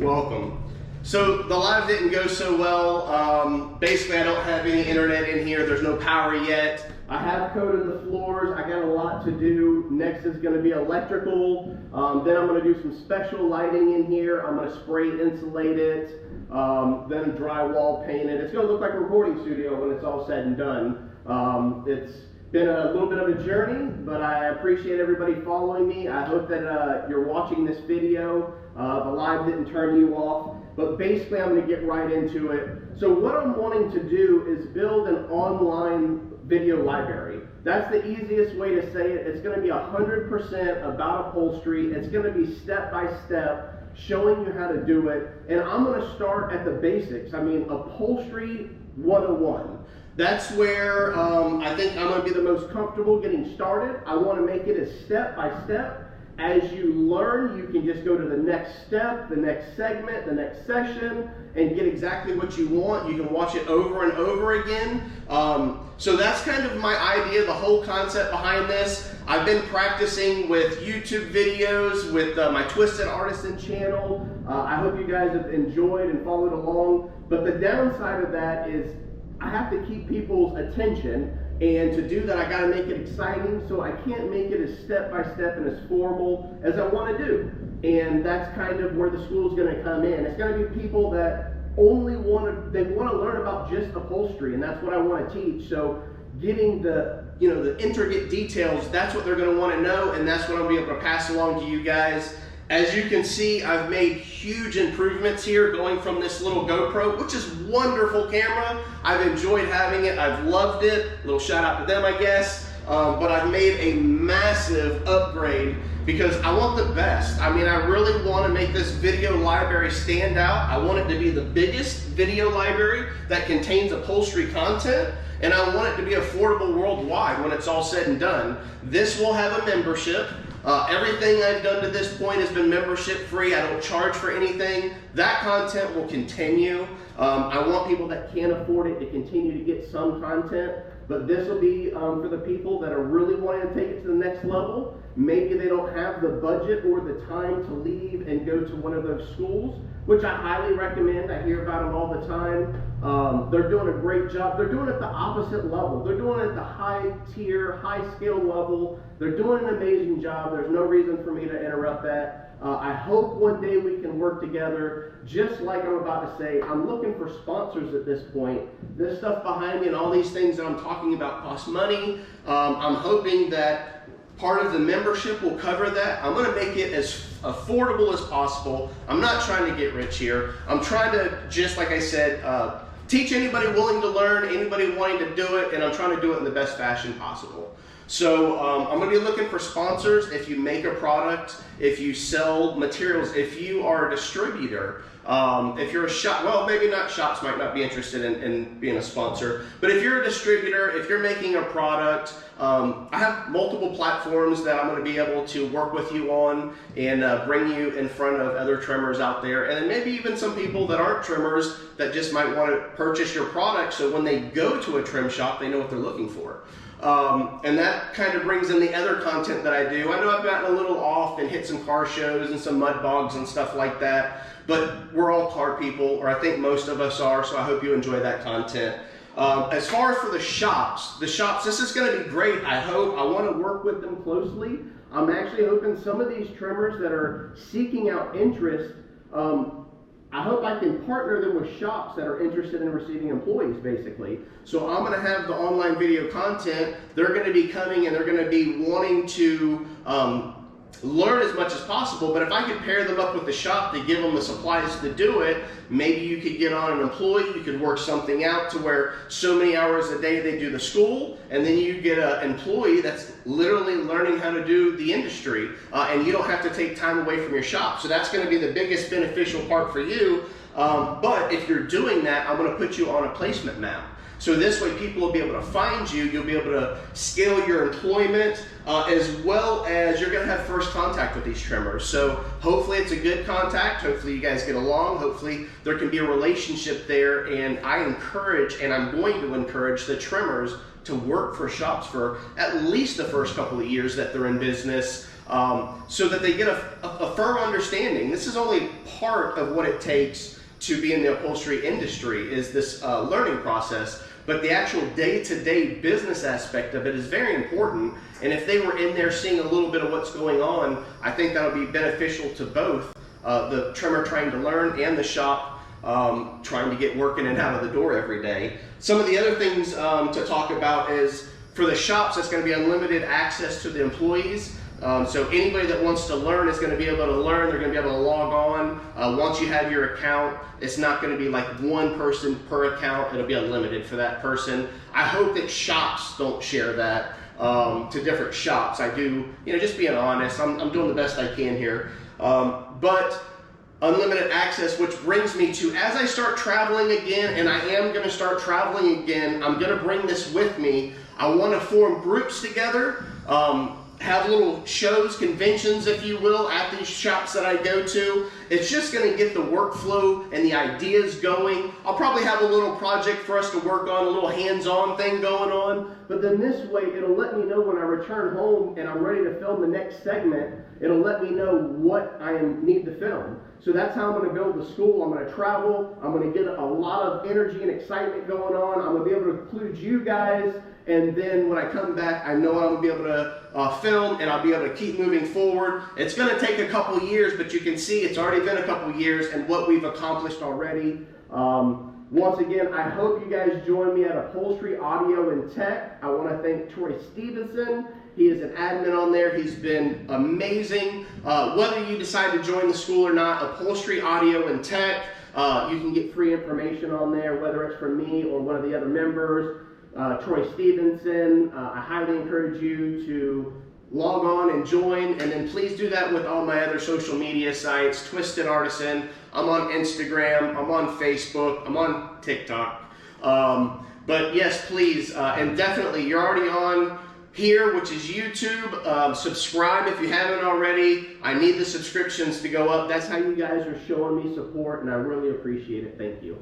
Welcome. So the live didn't go so well. Basically, I don't have any internet in here. There's no power yet. I have coated the floors. I got a lot to do. Next is going to be electrical. Then I'm going to do some special lighting in here. I'm going to spray insulate it. Then drywall paint it. It's going to look like a recording studio when it's all said and done. It's been a little bit of a journey, but I appreciate everybody following me. I hope that you're watching this video. The live didn't turn you off, but basically I'm going to get right into it. So what I'm wanting to do is build an online video library. That's the easiest way to say it. It's going to be 100% about upholstery. It's going to be step by step, showing you how to do it. And I'm going to start at the basics. I mean, upholstery 101. That's where I think I'm going to be the most comfortable getting started. I want to make it as step by step. As you learn, you can just go to the next step, the next segment, the next session, and get exactly what you want. You can watch it over and over again. So that's kind of my idea, the whole concept behind this. I've been practicing with YouTube videos, with my Twisted Artisan channel. I hope you guys have enjoyed and followed along. But the downside of that is I have to keep people's attention. And to do that, I got to make it exciting, so I can't make it as step-by-step and as formal as I want to do. And that's kind of where the school is going to come in. It's going to be people that only want to learn about just upholstery, and that's what I want to teach. So getting the intricate details, that's what they're going to want to know, and that's what I'll be able to pass along to you guys. As you can see, I've made huge improvements here going from this little GoPro, which is a wonderful camera. I've enjoyed having it. I've loved it. A little shout out to them, I guess. But I've made a massive upgrade because I want the best. I mean, I really want to make this video library stand out. I want it to be the biggest video library that contains upholstery content. And I want it to be affordable worldwide when it's all said and done. This will have a membership. Everything I've done to this point has been membership free. I don't charge for anything. That content will continue. I want people that can't afford it to continue to get some content, but this will be for the people that are really wanting to take it to the next level. Maybe they don't have the budget or the time to leave and go to one of those schools, which I highly recommend. I hear about them all the time. They're doing a great job. They're doing it at the opposite level. They're doing it at the high tier, high skill level. They're doing an amazing job. There's no reason for me to interrupt that. I hope one day we can work together. Just like I'm about to say, I'm looking for sponsors at this point. This stuff behind me and all these things that I'm talking about cost money. I'm hoping that part of the membership will cover that. I'm going to make it as affordable as possible. I'm not trying to get rich here. I'm trying to, just like I said, teach anybody willing to learn, anybody wanting to do it, and I'm trying to do it in the best fashion possible. So I'm going to be looking for sponsors. If you make a product, if you sell materials, if you are a distributor, if you're a shop, well, maybe not, shops might not be interested in being a sponsor, but if you're a distributor, if you're making a product, I have multiple platforms that I'm going to be able to work with you on and bring you in front of other trimmers out there, and then maybe even some people that aren't trimmers that just might want to purchase your product, so when they go to a trim shop, they know what they're looking for. And that kind of brings in the other content that I do. I know I've gotten a little off and hit some car shows and some mud bogs and stuff like that, but we're all car people, or I think most of us are, so I hope you enjoy that content. As far as for the shops, this is going to be great, I hope. I want to work with them closely. I'm actually hoping some of these trimmers that are seeking out interest, I hope I can partner them with shops that are interested in receiving employees, basically. So I'm going to have the online video content. They're going to be coming and they're going to be wanting to learn as much as possible, but if I could pair them up with the shop to give them the supplies to do it, maybe you could get on an employee, you could work something out to where so many hours a day they do the school, and then you get an employee that's literally learning how to do the industry, and you don't have to take time away from your shop. So that's going to be the biggest beneficial part for you, but if you're doing that, I'm going to put you on a placement map. So this way people will be able to find you, you'll be able to scale your employment, as well as you're going to have first contact with these trimmers. So hopefully it's a good contact, hopefully you guys get along, hopefully there can be a relationship there, and I encourage, and I'm going to encourage the trimmers to work for shops for at least the first couple of years that they're in business. so that they get a firm understanding. This is only part of what it takes to be in the upholstery industry, is this learning process. But the actual day-to-day business aspect of it is very important. And if they were in there seeing a little bit of what's going on, I think that'll be beneficial to both the trimmer trying to learn and the shop trying to get working and out of the door every day. Some of the other things to talk about is, for the shops, it's going to be unlimited access to the employees. So anybody that wants to learn is going to be able to learn. They're going to be able to log on. Once you have your account, it's not going to be like one person per account. It'll be unlimited for that person. I hope that shops don't share that to different shops. I do, just being honest, I'm doing the best I can here. But unlimited access, which brings me to, as I start traveling again, and I am going to start traveling again, I'm going to bring this with me. I want to form groups together, have little shows, conventions, if you will, at these shops that I go to. It's just going to get the workflow and the ideas going. I'll probably have a little project for us to work on, a little hands-on thing going on. But then this way, it'll let me know when I return home and I'm ready to film the next segment. It'll let me know what I need to film. So that's how I'm going to build the school. I'm going to travel. I'm going to get a lot of energy and excitement going on. I'm going to be able to include you guys. And then when I come back, I know I'm going to be able to film, and I'll be able to keep moving forward. It's going to take a couple years, but you can see it's already been a couple years and what we've accomplished already. Once again, I hope you guys join me at Upholstery Audio and Tech. I want to thank Troy Stevenson. He is an admin on there. He's been amazing. Whether you decide to join the school or not, Upholstery Audio and Tech, you can get free information on there, whether it's from me or one of the other members. Troy Stevenson, I highly encourage you to log on and join, and then please do that with all my other social media sites. Twisted Artisan, I'm on Instagram, I'm on Facebook, I'm on TikTok. But yes, please, and definitely, you're already on here, which is YouTube. Subscribe if you haven't already. I need the subscriptions to go up. That's how you guys are showing me support, and I really appreciate it. Thank you.